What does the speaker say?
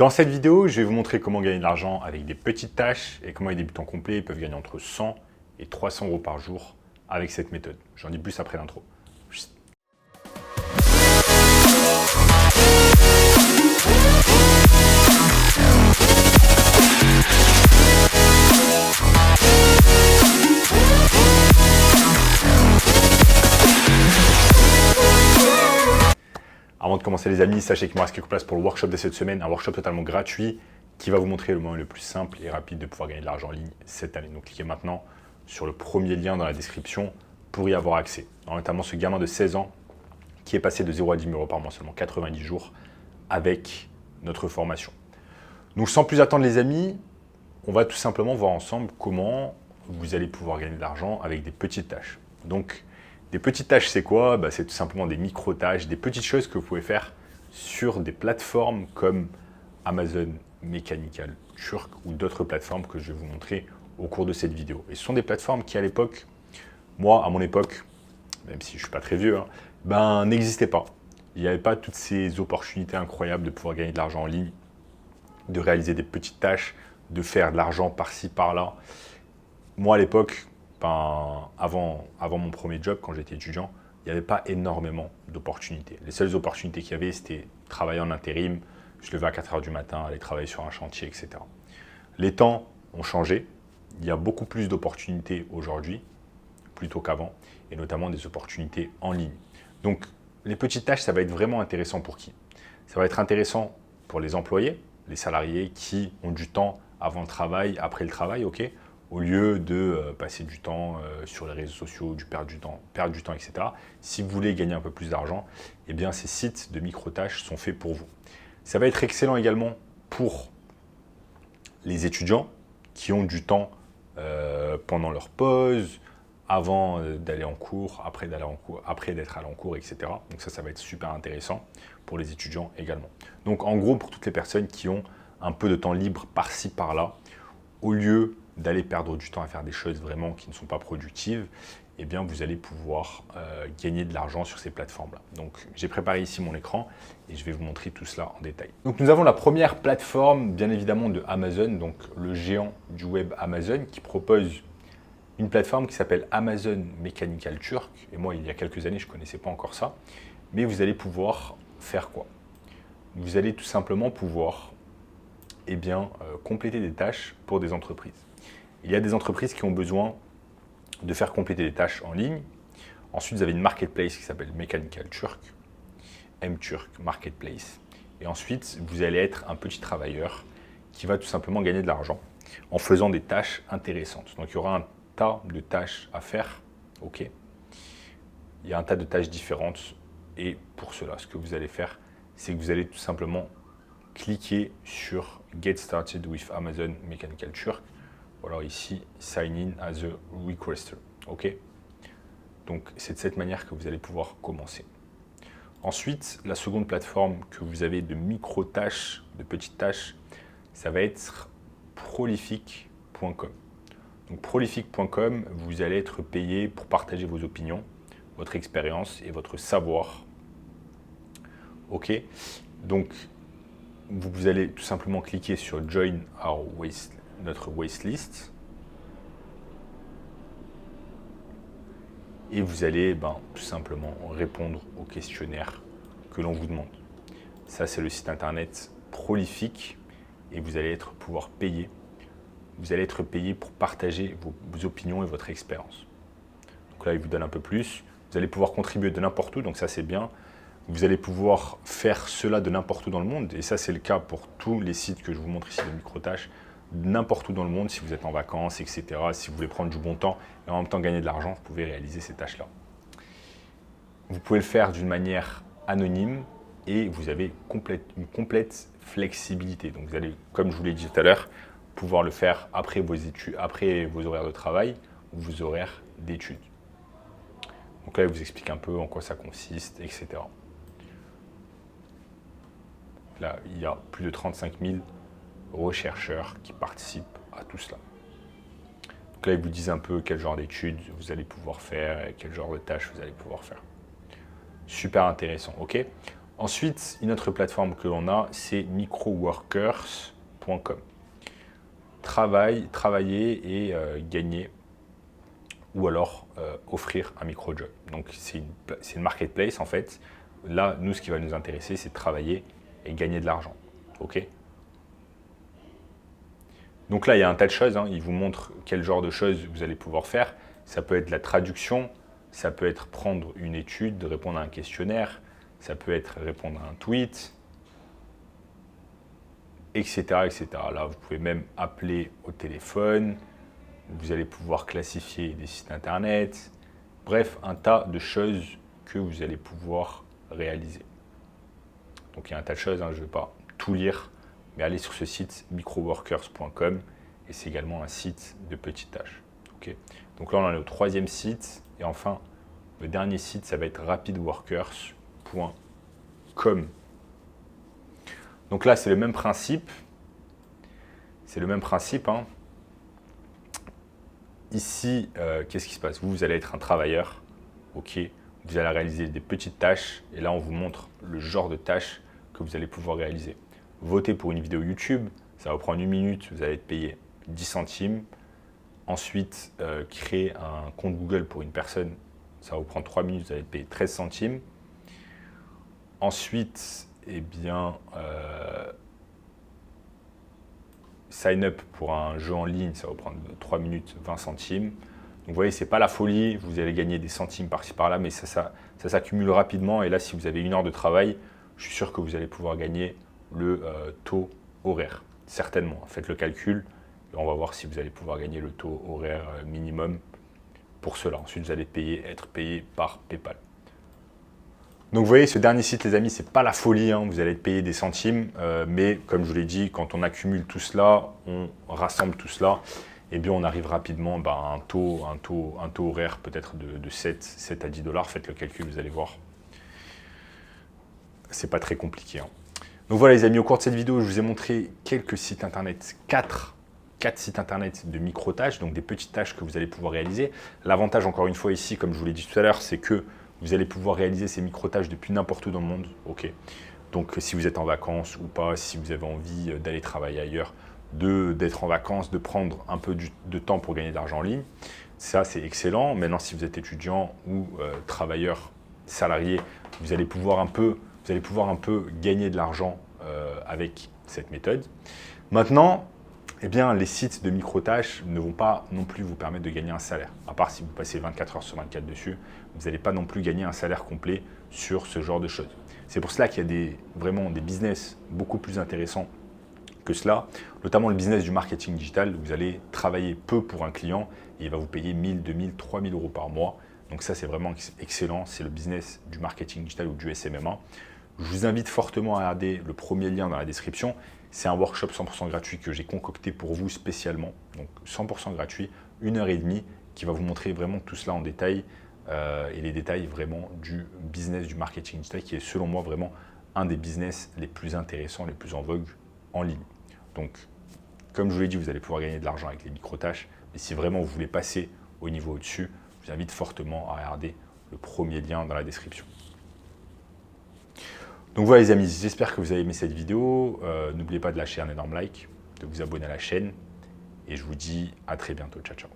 Dans cette vidéo, je vais vous montrer comment gagner de l'argent avec des petites tâches et comment les débutants complets peuvent gagner entre 100 et 300 euros par jour avec cette méthode. J'en dis plus après l'intro. Avant de commencer les amis, sachez qu'il me reste quelques places pour le workshop de cette semaine, un workshop totalement gratuit qui va vous montrer le moyen le plus simple et rapide de pouvoir gagner de l'argent en ligne cette année. Donc cliquez maintenant sur le premier lien dans la description pour y avoir accès. Alors, notamment ce gamin de 16 ans qui est passé de 0 à 10 000 euros par mois seulement 90 jours avec notre formation. Donc sans plus attendre les amis, on va tout simplement voir ensemble comment vous allez pouvoir gagner de l'argent avec des petites tâches. Donc des petites tâches, c'est quoi? C'est tout simplement des micro-tâches, des petites choses que vous pouvez faire sur des plateformes comme Amazon Mechanical Turk ou d'autres plateformes que je vais vous montrer au cours de cette vidéo. Et ce sont des plateformes qui, à l'époque, moi, à mon époque, même si je ne suis pas très vieux, n'existaient pas. Il n'y avait pas toutes ces opportunités incroyables de pouvoir gagner de l'argent en ligne, de réaliser des petites tâches, de faire de l'argent par-ci, par-là. Moi, à l'époque, avant mon premier job, quand j'étais étudiant, il n'y avait pas énormément d'opportunités. Les seules opportunités qu'il y avait, c'était travailler en intérim, se lever à 4 h du matin, aller travailler sur un chantier, etc. Les temps ont changé. Il y a beaucoup plus d'opportunités aujourd'hui, plutôt qu'avant, et notamment des opportunités en ligne. Donc, les petites tâches, ça va être vraiment intéressant pour qui? Ça va être intéressant pour les employés, les salariés qui ont du temps avant le travail, après le travail, ok, au lieu de passer du temps sur les réseaux sociaux, perdre du temps, etc. Si vous voulez gagner un peu plus d'argent, eh bien, ces sites de micro-tâches sont faits pour vous. Ça va être excellent également pour les étudiants qui ont du temps pendant leur pause, avant d'aller en cours, après d'être allé en cours, etc. Donc ça va être super intéressant pour les étudiants également. Donc en gros, pour toutes les personnes qui ont un peu de temps libre par-ci, par-là, au lieu d'aller perdre du temps à faire des choses vraiment qui ne sont pas productives, eh bien vous allez pouvoir gagner de l'argent sur ces plateformes-là. Donc j'ai préparé ici mon écran et je vais vous montrer tout cela en détail. Donc nous avons la première plateforme, bien évidemment de Amazon, donc le géant du web Amazon qui propose une plateforme qui s'appelle Amazon Mechanical Turk. Et moi, il y a quelques années, je ne connaissais pas encore ça. Mais vous allez pouvoir faire quoi? Vous allez tout simplement pouvoir compléter des tâches pour des entreprises. Il y a des entreprises qui ont besoin de faire compléter des tâches en ligne. Ensuite, vous avez une marketplace qui s'appelle Mechanical Turk, M-Turk Marketplace. Et ensuite, vous allez être un petit travailleur qui va tout simplement gagner de l'argent en faisant des tâches intéressantes. Donc, il y aura un tas de tâches à faire, ok. Il y a un tas de tâches différentes et pour cela, ce que vous allez faire, c'est que vous allez tout simplement cliquer sur Get Started with Amazon Mechanical Turk ou alors ici Sign in as a requester, ok. Donc c'est de cette manière que vous allez pouvoir commencer. Ensuite, la seconde plateforme que vous avez de micro-tâches, de petites tâches, ça va être prolific.com. Donc prolific.com, vous allez être payé pour partager vos opinions, votre expérience et votre savoir. Ok, donc vous allez tout simplement cliquer sur Join notre waitlist et vous allez tout simplement répondre au questionnaire que l'on vous demande. Ça, c'est le site internet Prolific et vous allez pouvoir payer. Vous allez être payé pour partager vos opinions et votre expérience. Donc là, il vous donne un peu plus. Vous allez pouvoir contribuer de n'importe où, donc ça c'est bien. Vous allez pouvoir faire cela de n'importe où dans le monde, et ça c'est le cas pour tous les sites que je vous montre ici de micro-tâches, n'importe où dans le monde, si vous êtes en vacances, etc. Si vous voulez prendre du bon temps et en même temps gagner de l'argent, vous pouvez réaliser ces tâches-là. Vous pouvez le faire d'une manière anonyme et vous avez une complète flexibilité. Donc vous allez, comme je vous l'ai dit tout à l'heure, pouvoir le faire après vos études, après vos horaires de travail ou vos horaires d'études. Donc là, il vous explique un peu en quoi ça consiste, etc. Là, il y a plus de 35 000 rechercheurs qui participent à tout cela. Donc là, ils vous disent un peu quel genre d'études vous allez pouvoir faire et quel genre de tâches vous allez pouvoir faire. Super intéressant, ok. Ensuite, une autre plateforme que l'on a, c'est microworkers.com. Travailler et gagner, ou alors offrir un micro-job. Donc c'est une marketplace en fait. Là, nous, ce qui va nous intéresser, c'est de travailler et gagner de l'argent. Ok. Donc là, il y a un tas de choses. Il vous montre quel genre de choses vous allez pouvoir faire. Ça peut être la traduction, ça peut être prendre une étude, répondre à un questionnaire, ça peut être répondre à un tweet, etc., etc. Là, vous pouvez même appeler au téléphone. Vous allez pouvoir classifier des sites internet. Bref, un tas de choses que vous allez pouvoir réaliser. Donc il y a un tas de choses, je ne vais pas tout lire, mais allez sur ce site microworkers.com et c'est également un site de petites tâches. Okay. Donc là on en est au 3e site et enfin le dernier site ça va être rapidworkers.com. Donc là c'est le même principe. Ici, qu'est-ce qui se passe? Vous allez être un travailleur, ok. Vous allez réaliser des petites tâches et là on vous montre le genre de tâches que vous allez pouvoir réaliser. Voter pour une vidéo YouTube, ça va prendre 1 minute, vous allez être payé 10 centimes. Ensuite, créer un compte Google pour une personne, ça va vous prendre 3 minutes, vous allez être payé 13 centimes. Ensuite, eh bien, sign up pour un jeu en ligne, ça va vous prendre 3 minutes 20 centimes. Donc vous voyez, ce n'est pas la folie, vous allez gagner des centimes par-ci par-là, mais ça s'accumule rapidement. Et là, si vous avez 1 heure de travail, je suis sûr que vous allez pouvoir gagner le taux horaire. Certainement, faites le calcul et on va voir si vous allez pouvoir gagner le taux horaire minimum pour cela. Ensuite, vous allez être payé par PayPal. Donc vous voyez, ce dernier site, les amis, ce n'est pas la folie, vous allez être payé des centimes, mais comme je vous l'ai dit, quand on accumule tout cela, on rassemble tout cela, et bien on arrive rapidement à un taux horaire peut-être de 7 à 10 $. Faites le calcul, vous allez voir. C'est pas très compliqué. Donc voilà les amis, au cours de cette vidéo, je vous ai montré quelques sites internet, 4 sites internet de micro-tâches, donc des petites tâches que vous allez pouvoir réaliser. L'avantage, encore une fois ici, comme je vous l'ai dit tout à l'heure, c'est que vous allez pouvoir réaliser ces micro-tâches depuis n'importe où dans le monde. Ok. Donc si vous êtes en vacances ou pas, si vous avez envie d'aller travailler ailleurs, d'être en vacances, de prendre un peu de temps pour gagner de l'argent en ligne, ça c'est excellent. Maintenant, si vous êtes étudiant ou travailleur salarié, vous allez pouvoir un peu gagner de l'argent avec cette méthode. Maintenant, eh bien, les sites de micro-tâches ne vont pas non plus vous permettre de gagner un salaire. À part si vous passez 24 heures sur 24 dessus, vous n'allez pas non plus gagner un salaire complet sur ce genre de choses. C'est pour cela qu'il y a vraiment des business beaucoup plus intéressants que cela, notamment le business du marketing digital. Vous allez travailler peu pour un client et il va vous payer 1000, 2000, 3000 € par mois. Donc ça, c'est vraiment excellent. C'est le business du marketing digital ou du SMMA. Je vous invite fortement à regarder le premier lien dans la description. C'est un workshop 100% gratuit que j'ai concocté pour vous spécialement. Donc 100% gratuit, 1h30, qui va vous montrer vraiment tout cela en détail et les détails vraiment du business du marketing digital qui est selon moi vraiment un des business les plus intéressants, les plus en vogue en ligne. Donc, comme je vous l'ai dit, vous allez pouvoir gagner de l'argent avec les micro-tâches. Mais si vraiment vous voulez passer au niveau au-dessus, je vous invite fortement à regarder le premier lien dans la description. Donc voilà les amis, j'espère que vous avez aimé cette vidéo. N'oubliez pas de lâcher un énorme like, de vous abonner à la chaîne. Et je vous dis à très bientôt. Ciao, ciao.